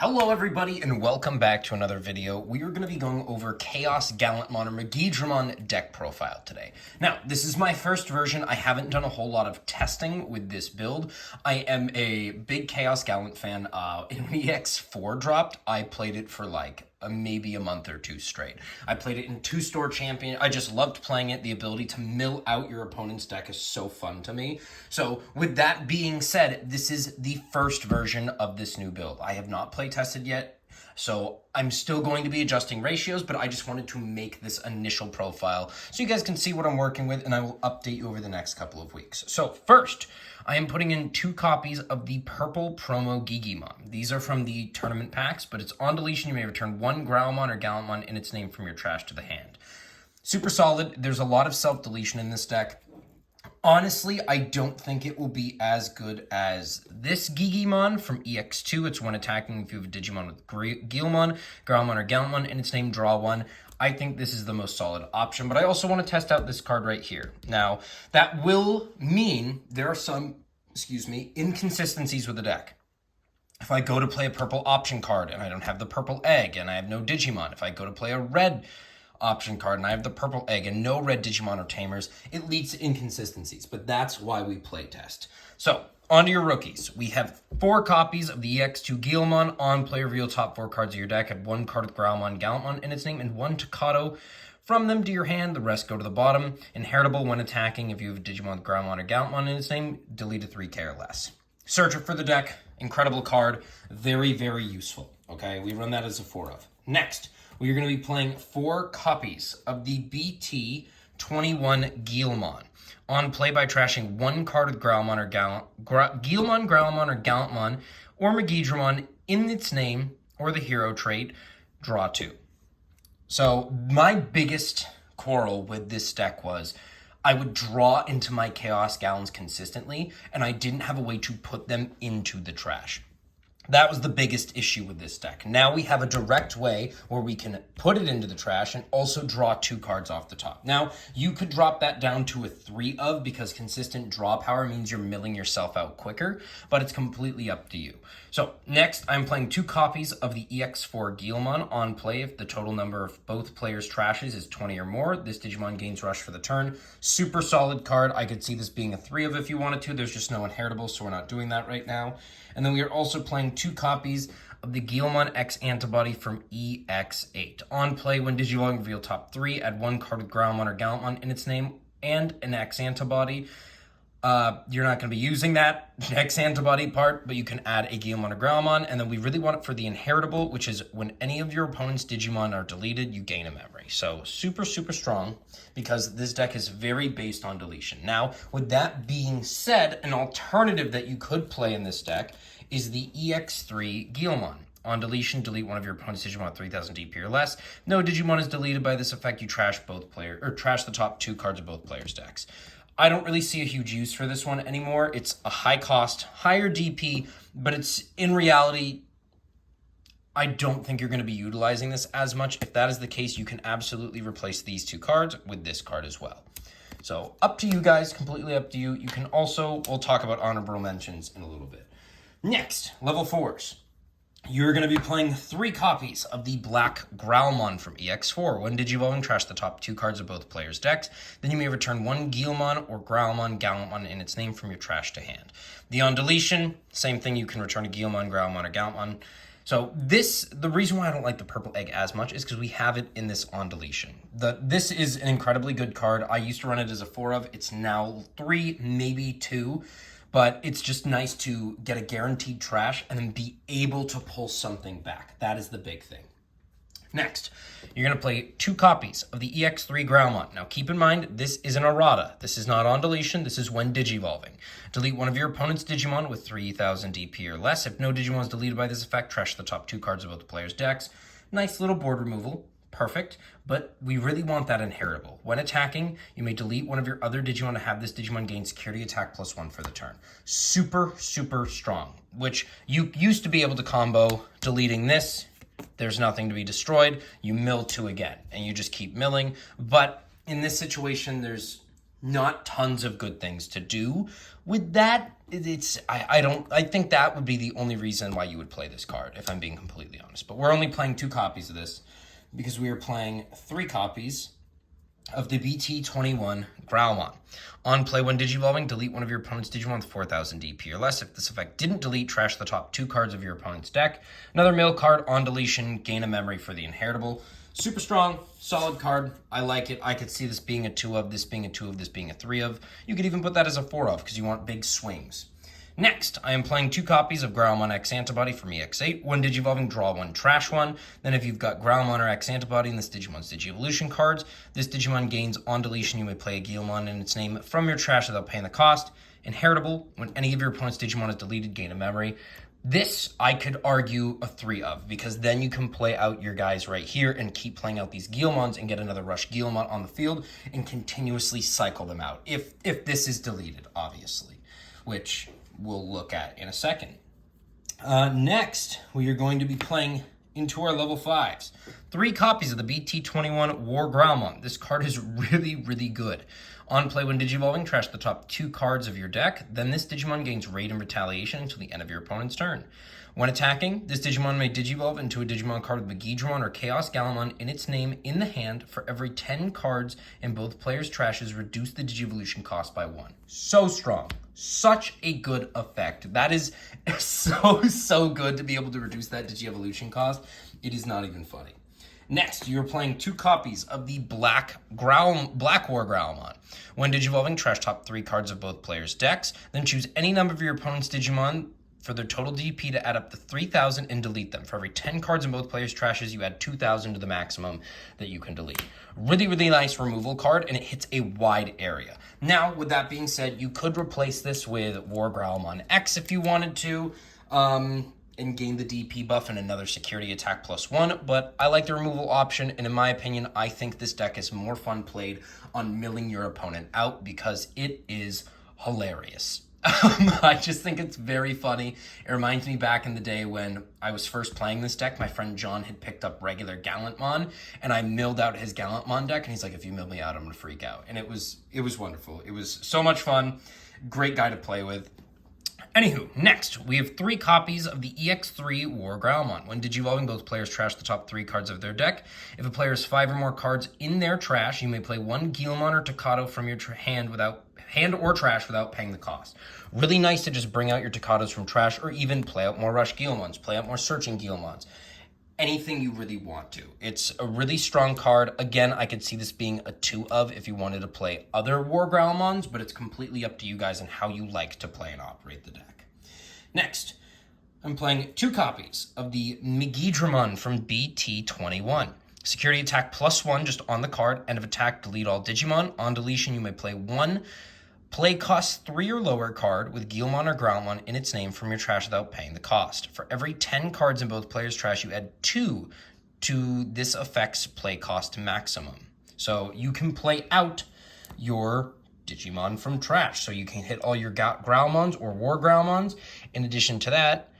Hello everybody and welcome back to another video. We are going to be going over Chaosgallantmon or Digimon deck profile today. Now, this is my first version. I haven't done a whole lot of testing with this build. I am a big Chaosgallant fan. When EX4 dropped, I played it for maybe a month or two straight. I played it in two-store champion. I just loved playing it. The ability to mill out your opponent's deck is so fun to me. So with that being said, this is the first version of this new build. I have not play tested yet, so I'm still going to be adjusting ratios, but I just wanted to make this initial profile so you guys can see what I'm working with, and I will update you over the next couple of weeks. So first, I am putting in 2 copies of the purple promo Digimon. These are from the tournament packs, but it's on deletion. You may return 1 Growlmon or Gallantmon in its name from your trash to the hand. Super solid. There's a lot of self-deletion in this deck. Honestly, I don't think it will be as good as this Digimon from EX2. It's when attacking if you have a Digimon with Growlmon or Gallantmon in its name, draw 1. I think this is the most solid option, but I also want to test out this card right here. Now, that will mean there are some, inconsistencies with the deck. If I go to play a purple option card and I don't have the purple egg and I have no Digimon, if I go to play a red option card and I have the purple egg and no red Digimon or Tamers, it leads to inconsistencies, but that's why we play test. So, on to your rookies. We have 4 copies of the EX2 Gallantmon. On play, reveal top 4 cards of your deck. Add 1 card with Growlmon, Gallantmon in its name, and 1 Takato from them to your hand. The rest go to the bottom. Inheritable when attacking. If you have a Digimon with Growlmon or Gallantmon in its name, delete a 3K or less. Searcher for the deck. Incredible card. Very, very useful. Okay, we run that as a 4 of. Next, we are going to be playing 4 copies of the BT21 Gallantmon. On play by trashing 1 card with Growlmon or Gallantmon, Growlmon, or Gallantmon, or Magidramon in its name, or the hero trait, draw 2. So my biggest quarrel with this deck was I would draw into my Chaosgallants consistently, and I didn't have a way to put them into the trash. That was the biggest issue with this deck. Now we have a direct way where we can put it into the trash and also draw 2 cards off the top. Now, you could drop that down to a 3 of because consistent draw power means you're milling yourself out quicker, but it's completely up to you. So next, I'm playing 2 copies of the EX4 Gallantmon. On play, if the total number of both players' trashes is 20 or more, this Digimon gains rush for the turn. Super solid card. I could see this being a 3 of if you wanted to. There's just no inheritable, so we're not doing that right now. And then we are also playing 2 copies of the Gallantmon X antibody from EX8. On play, when Digimon reveal top 3, add 1 card with Growlmon or Gallantmon in its name and an X antibody. You're not going to be using that X antibody part, but you can add a Gallantmon or Growlmon. And then we really want it for the inheritable, which is when any of your opponent's Digimon are deleted, you gain a memory. So super, super strong because this deck is very based on deletion. Now, with that being said, an alternative that you could play in this deck is the EX3 Gallantmon. On deletion, delete one of your opponent's Digimon at 3000 DP or less. No Digimon is deleted by this effect. You trash trash the top 2 cards of both players' decks. I don't really see a huge use for this one anymore. It's a high cost, higher DP, but it's in reality, I don't think you're going to be utilizing this as much. If that is the case, you can absolutely replace these 2 cards with this card as well. So up to you guys, completely up to you. You can also, we'll talk about honorable mentions in a little bit. Next, level 4s. You're going to be playing 3 copies of the Black Growlmon from EX4. When Digimon trash the top 2 cards of both players' decks, then you may return 1 Gallantmon or Growlmon, Gallantmon in its name from your trash to hand. The on deletion, same thing, you can return a Gallantmon, Growlmon, or Gallantmon. So the reason why I don't like the purple egg as much is because we have it in this on deletion. This is an incredibly good card. I used to run it as a 4 of. It's now 3, maybe 2. But it's just nice to get a guaranteed trash and then be able to pull something back. That is the big thing. Next, you're going to play 2 copies of the EX3 Growlmon. Now keep in mind, this is an errata. This is not on deletion. This is when digivolving. Delete one of your opponent's Digimon with 3000 DP or less. If no Digimon is deleted by this effect, trash the top 2 cards of both players' decks. Nice little board removal. Perfect, but we really want that inheritable. When attacking, you may delete one of your other Digimon to have this Digimon gain security attack +1 for the turn. Super, super strong, which you used to be able to combo deleting this. There's nothing to be destroyed. You mill 2 again, and you just keep milling. But in this situation, there's not tons of good things to do with that. I think that would be the only reason why you would play this card, if I'm being completely honest. But we're only playing 2 copies of this because we are playing 3 copies of the BT21 Growlmon. On play, when Digivolving, delete one of your opponent's Digimon with 4,000 DP or less. If this effect didn't delete, trash the top 2 cards of your opponent's deck. Another mill card on deletion, gain a memory for the inheritable. Super strong, solid card. I like it. I could see this being a 2 of, this being a 2 of, this being a 3 of. You could even put that as a 4 of because you want big swings. Next, I am playing 2 copies of Growlmon X Antibody from EX8. When Digivolving, draw 1, trash 1. Then if you've got Growlmon or X Antibody in this Digimon's Digievolution cards, this Digimon gains on deletion. You may play a Gallantmon in its name from your trash without paying the cost. Inheritable, when any of your opponent's Digimon is deleted, gain a memory. This, I could argue, a 3 of, because then you can play out your guys right here and keep playing out these Gallantmons and get another Rush Gallantmon on the field and continuously cycle them out. If this is deleted, obviously, which we'll look at in a second. Next, we are going to be playing into our level 5s. 3 copies of the BT21 War Growlmon. This card is really, really good. On play, when Digivolving, trash the top 2 cards of your deck. Then this Digimon gains Raid and Retaliation until the end of your opponent's turn. When attacking, this Digimon may Digivolve into a Digimon card with v.1 or Chaosgallantmon in its name in the hand. For every 10 cards in both players' trashes, reduce the Digivolution cost by 1. So strong. Such a good effect. That is so good to be able to reduce that Digievolution cost. It is not even funny. Next, you're playing 2 copies of the Black War Growlmon. When Digivolving, trash top 3 cards of both players' decks. Then choose any number of your opponent's Digimon for their total DP to add up to 3,000 and delete them. For every 10 cards in both players' trashes, you add 2,000 to the maximum that you can delete. Really, really nice removal card, and it hits a wide area. Now, with that being said, you could replace this with War Growlmon X if you wanted to, and gain the DP buff and another security attack +1, but I like the removal option, and in my opinion, I think this deck is more fun played on milling your opponent out because it is hilarious. I just think it's very funny. It reminds me back in the day when I was first playing this deck, my friend John had picked up regular Gallantmon, and I milled out his Gallantmon deck, and he's like, if you mill me out, I'm gonna freak out. And it was wonderful. It was so much fun. Great guy to play with. Anywho, next, we have 3 copies of the EX3 War Growlmon. When Digivolving, both players trash the top 3 cards of their deck. If a player has 5 or more cards in their trash, you may play 1 Gallantmon or Tocado from your hand or trash without paying the cost. Really nice to just bring out your Tocados from trash or even play out more Rush Gallantmons, play out more Searching Gallantmons. Anything you really want to. It's a really strong card. Again, I could see this being a 2 of if you wanted to play other War Growlmons, but it's completely up to you guys and how you like to play and operate the deck. Next, I'm playing 2 copies of the Megidramon from BT21. Security attack +1 just on the card. End of attack, delete all Digimon. On deletion, you may play 1 play cost 3 or lower card with Gallantmon or Growlmon in its name from your trash without paying the cost. For every 10 cards in both players' trash, you add 2 to this effect's play cost maximum. So you can play out your Digimon from trash. So you can hit all your Growlmons or War Growlmons. In addition to that,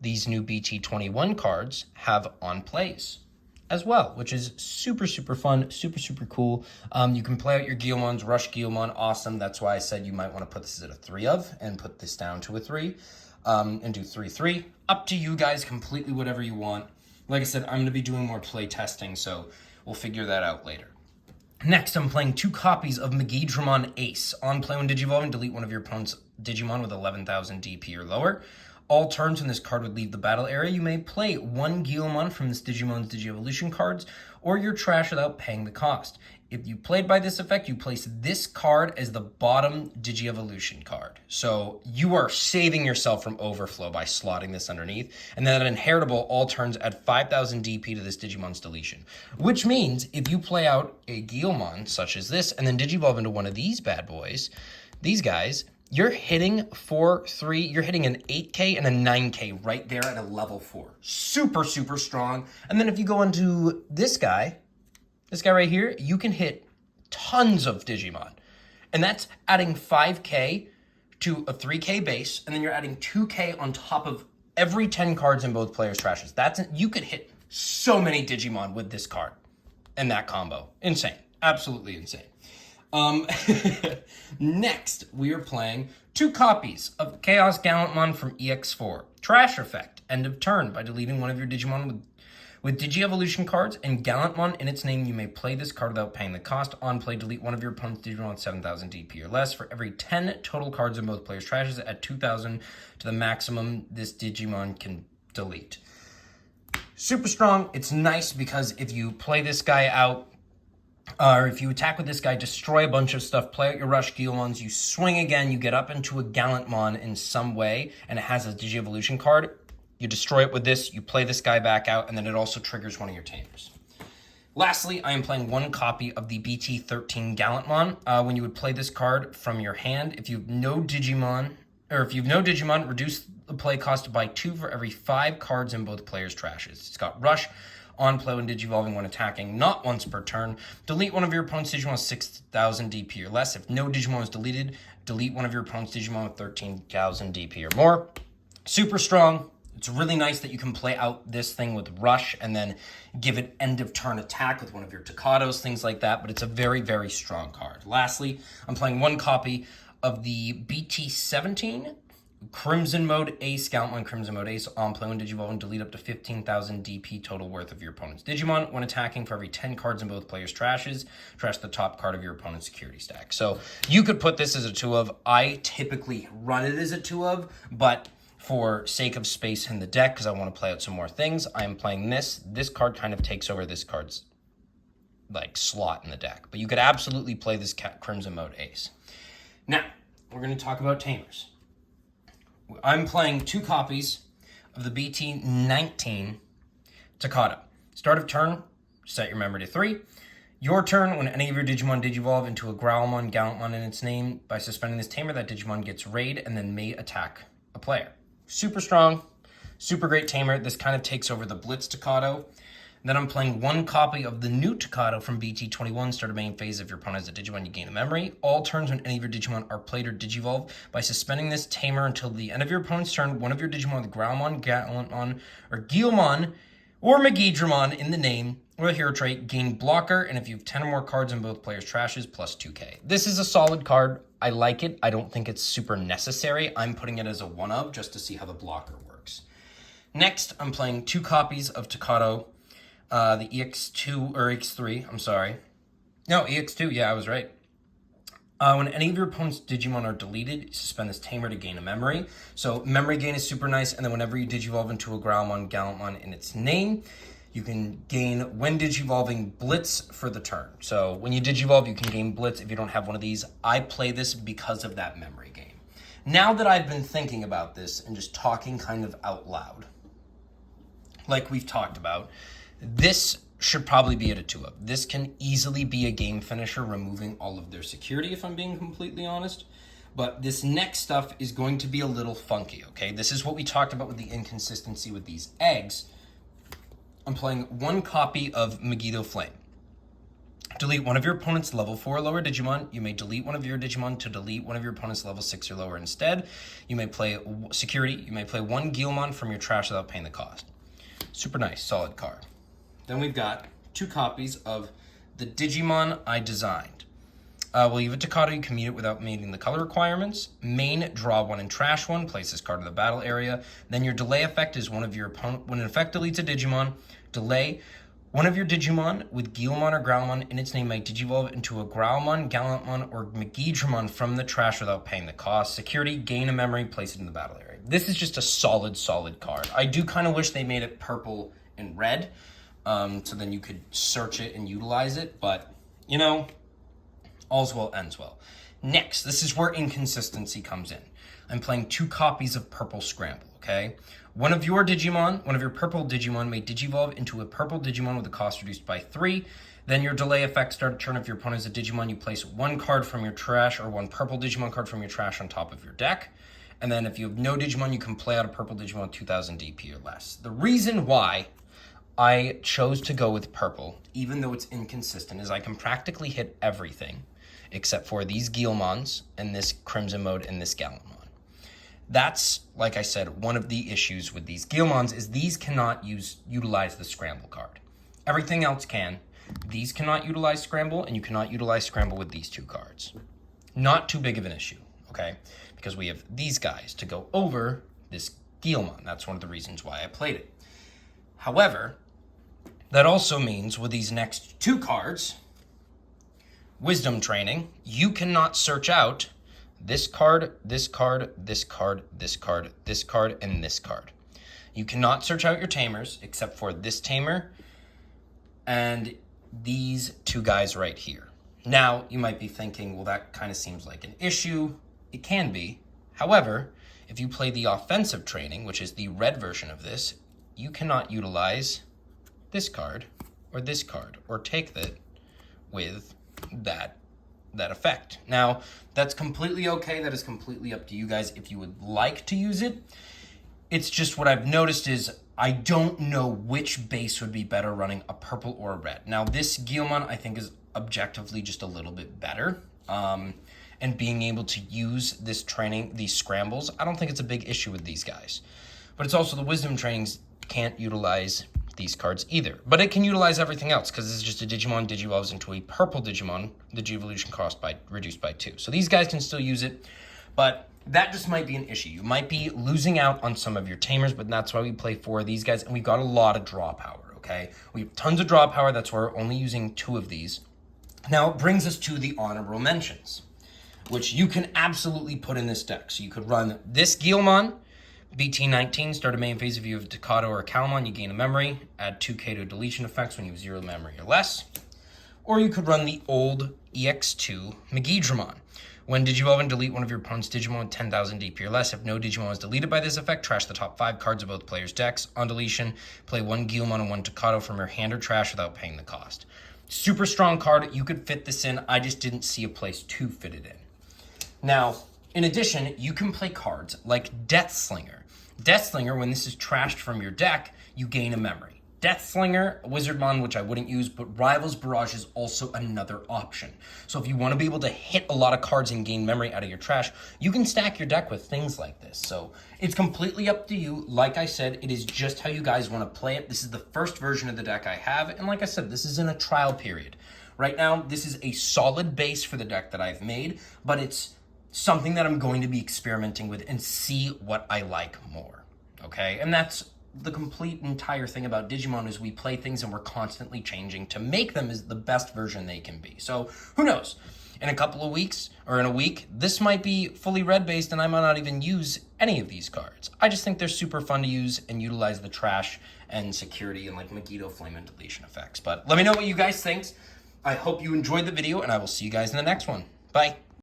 these new BT21 cards have on plays as well, which is super, super fun, super, super cool. You can play out your Gallantmons, Rush Gallantmon, awesome. That's why I said you might want to put this at a 3 of and put this down to a 3 and do 3-3. Up to you guys, completely whatever you want. Like I said, I'm going to be doing more play testing, so we'll figure that out later. Next, I'm playing 2 copies of Megidramon Ace. On play, when Digivolving, delete one of your opponent's Digimon with 11,000 DP or lower. All turns when this card would leave the battle area, you may play 1 Gallantmon from this Digimon's Digievolution cards or your trash without paying the cost. If you played by this effect, you place this card as the bottom Digievolution card. So you are saving yourself from overflow by slotting this underneath. And then an inheritable all turns at 5,000 DP to this Digimon's deletion. Which means if you play out a Gallantmon such as this and then Digivolve into one of these bad boys, these guys, you're hitting 4-3, you're hitting an 8K and a 9K right there at a level 4. Super, super strong. And then if you go into this guy right here, you can hit tons of Digimon. And that's adding 5K to a 3K base, and then you're adding 2K on top of every 10 cards in both players' trashes. You could hit so many Digimon with this card and that combo. Insane. Absolutely insane. Next, we are playing 2 copies of Chaosgallantmon from EX4. Trash Effect, end of turn. By deleting one of your Digimon with Digi-Evolution cards and Gallantmon in its name, you may play this card without paying the cost. On play, delete one of your opponent's Digimon with 7,000 DP or less. For every 10 total cards in both players' trashes at 2,000 to the maximum this Digimon can delete. Super strong. It's nice because if you play this guy out, or if you attack with this guy, destroy a bunch of stuff, play out your Rush Guilmons, you swing again, you get up into a Gallantmon in some way, and it has a Digi-Evolution card, you destroy it with this, you play this guy back out, and then it also triggers one of your Tamers. Lastly, I am playing 1 copy of the BT13 Gallantmon. When you would play this card from your hand, if you have no Digimon, reduce the play cost by 2 for every 5 cards in both players' trashes. It's got Rush, on play when Digivolving when attacking, not once per turn. Delete one of your opponent's Digimon with 6,000 DP or less. If no Digimon is deleted, delete one of your opponent's Digimon with 13,000 DP or more. Super strong. It's really nice that you can play out this thing with Rush and then give it end of turn attack with one of your Takatos, things like that, but it's a very, very strong card. Lastly, I'm playing 1 copy of the BT17 Crimson Mode Ace, Gallantmon Crimson Mode Ace, on play when Digivolve and delete up to 15,000 DP total worth of your opponent's Digimon. When attacking, for every 10 cards in both players' trashes, trash the top card of your opponent's security stack. So you could put this as a 2 of. I typically run it as a 2 of, but for sake of space in the deck, because I want to play out some more things, I am playing this. This card kind of takes over this card's like slot in the deck. But you could absolutely play this Crimson Mode Ace. Now, we're going to talk about Tamers. I'm playing 2 copies of the BT19 Takata. Start of turn, set your memory to 3. Your turn, when any of your Digimon Digivolve into a Growlmon, Gallantmon in its name, by suspending this Tamer, that Digimon gets raid and then may attack a player. Super strong, super great Tamer. This kind of takes over the Blitz Takato. Then I'm playing 1 copy of the new Takato from BT21. Start a main phase. If your opponent has a Digimon, you gain a memory. All turns when any of your Digimon are played or Digivolve. By suspending this Tamer until the end of your opponent's turn, one of your Digimon with Growlmon, Gallantmon, or Guilmon, or Megidramon in the name, or the hero trait, gain blocker, and if you have 10 or more cards in both players' trashes, plus 2k. This is a solid card. I like it. I don't think it's super necessary. I'm putting it as a 1 of just to see how the blocker works. Next, I'm playing 2 copies of Takato. The EX2, or EX3, I'm sorry. No, EX2, yeah, I was right. When any of your opponent's Digimon are deleted, suspend this Tamer to gain a memory. So memory gain is super nice, and then whenever you Digivolve into a Growlmon, Gallantmon in its name, you can gain, when Digivolving, Blitz for the turn. So when you Digivolve, you can gain Blitz if you don't have one of these. I play this because of that memory gain. Now that I've been thinking about this and just talking kind of out loud, like we've talked about, this should probably be at a 2 of. This can easily be a game finisher, removing all of their security, if I'm being completely honest. But this next stuff is going to be a little funky, okay? This is what we talked about with the inconsistency with these eggs. I'm playing 1 copy of Megiddo Flame. Delete one of your opponent's level 4 or lower Digimon. You may delete one of your Digimon to delete one of your opponent's level 6 or lower instead. You may play security. You may play 1 Guilmon from your trash without paying the cost. Super nice, solid card. Then we've got 2 copies of the Digimon I designed. We'll leave it to Takato. You can meet it without meeting the color requirements. Main, draw 1 and trash 1. Place this card in the battle area. Then your delay effect is one of your opponent. When an effect deletes a Digimon, delay one of your Digimon with Guilmon or Growlmon in its name may Digivolve into a Growlmon, Gallantmon, or Megidramon from the trash without paying the cost. Security, gain a memory, place it in the battle area. This is just a solid card. I do kind of wish they made it purple and red. So then you could search it and utilize it, but, you know, all's well ends well. Next, this is where inconsistency comes in. I'm playing 2 copies of Purple Scramble, okay? One of your purple Digimon may Digivolve into a purple Digimon with a cost reduced by 3. Then your delay effect start a turn. If your opponent is a Digimon, you place 1 card from your trash or 1 purple Digimon card from your trash on top of your deck. And then if you have no Digimon, you can play out a purple Digimon with 2,000 DP or less. The reason why I chose to go with purple, even though it's inconsistent, is I can practically hit everything except for these Guilmons and this Crimson Mode and this Gallantmon. That's, like I said, one of the issues with these Guilmons is these cannot utilize the Scramble card. Everything else can. These cannot utilize Scramble, and you cannot utilize Scramble with these 2 cards. Not too big of an issue, okay? Because we have these guys to go over this Gallantmon. That's one of the reasons why I played it. However, that also means with these next two cards, Wisdom Training, you cannot search out this card, this card, this card, this card, this card, and this card. You cannot search out your Tamers except for this Tamer and these two guys right here. Now, you might be thinking, well, that kind of seems like an issue. It can be. However, if you play the offensive training, which is the red version of this, you cannot utilize this card or take that with that effect. Now, that's completely okay. That is completely up to you guys if you would like to use it. It's just what I've noticed is I don't know which base would be better running a purple or a red. Now, this Gallantmon I think is objectively just a little bit better. And being able to use this training, these scrambles, I don't think it's a big issue with these guys. But it's also the wisdom trainings can't utilize these cards either. But it can utilize everything else because this is just a Digimon Digivolves into a purple Digimon, the G-Evolution cost reduced by 2. So these guys can still use it, but that just might be an issue. You might be losing out on some of your Tamers, but that's why we play 4 of these guys, and we've got a lot of draw power, okay? We have tons of draw power, that's why we're only using 2 of these. Now, it brings us to the honorable mentions, which you can absolutely put in this deck. So you could run this Gallantmon, BT19, start a main phase if you have a Takato or a Calmon, you gain a memory, add 2k to deletion effects when you have 0 memory or less. Or you could run the old EX2 Megidramon. When Digivolve and delete one of your opponent's Digimon 10,000 DP or less, if no Digimon is deleted by this effect, trash the top 5 cards of both players' decks. On deletion, play 1 Gallantmon and 1 Takato from your hand or trash without paying the cost. Super strong card, you could fit this in, I just didn't see a place to fit it in. Now, in addition, you can play cards like Deathslinger. Deathslinger, when this is trashed from your deck, you gain a memory. Deathslinger, Wizardmon, which I wouldn't use, but Rivals Barrage is also another option. So if you want to be able to hit a lot of cards and gain memory out of your trash, you can stack your deck with things like this. So it's completely up to you. Like I said, it is just how you guys want to play it. This is the first version of the deck I have, and like I said, this is in a trial period. Right now, this is a solid base for the deck that I've made, but it's something that I'm going to be experimenting with and see what I like more, okay? And that's the complete entire thing about Digimon is we play things and we're constantly changing to make them as the best version they can be. So who knows? In a couple of weeks or in a week, this might be fully red based and I might not even use any of these cards. I just think they're super fun to use and utilize the trash and security and like Megiddo flame and deletion effects. But let me know what you guys think. I hope you enjoyed the video and I will see you guys in the next one. Bye.